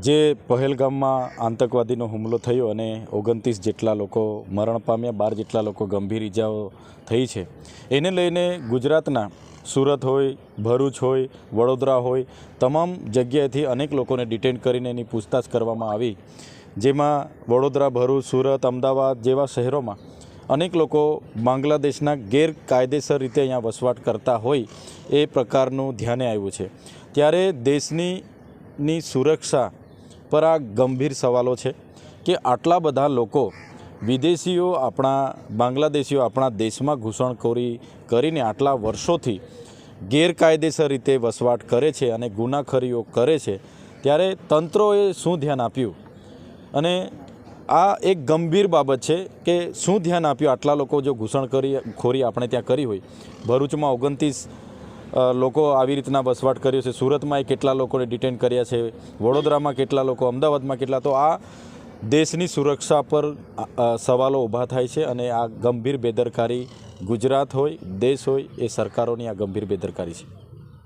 જે પહેલગામમાં આતંકવાદીનો હુમલો થયો અને 29 જેટલા લોકો મરણ પામ્યા, 12 જેટલા લોકો ગંભીર ઇજાઓ થઈ છે, એને લઈને ગુજરાતના સુરત હોય, ભરૂચ હોય, વડોદરા હોય, તમામ જગ્યાએથી અનેક લોકોને ડિટેન કરીને એની પૂછતાછ કરવામાં આવી, જેમાં વડોદરા, ભરૂચ, સુરત, અમદાવાદ જેવા શહેરોમાં અનેક લોકો બાંગ્લાદેશના ગેરકાયદેસર રીતે અહીંયા વસવાટ કરતા હોય એ પ્રકારનું ધ્યાને આવ્યું છે. ત્યારે દેશની સુરક્ષા પર આ ગંભીર સવાલો છે કે આટલા બધા લોકો વિદેશીઓ બાંગ્લાદેશીઓ આપણા દેશમાં ઘૂસણખોરી કરીને આટલા વર્ષોથી ગેરકાયદેસર રીતે વસવાટ કરે છે અને ગુનાખોરીઓ કરે છે, ત્યારે તંત્રોએ શું ધ્યાન આપ્યું? અને આ એક ગંભીર બાબત છે કે શું ધ્યાન આપ્યું? આટલા લોકો જો ઘૂસણખોરી આપણે ત્યાં કરી હોય, ભરૂચમાં 29 લોકો આવી રીતના વસવાટ કર્યો છે, સુરતમાં કેટલા લોકોને ડિટેન કર્યા છે, વડોદરામાં કેટલા લોકો, અમદાવાદમાં કેટલા, તો આ દેશની સુરક્ષા પર સવાલો ઊભા થાય છે અને આ ગંભીર બેદરકારી ગુજરાત હોય, દેશ હોય, એ સરકારોની આ ગંભીર બેદરકારી છે.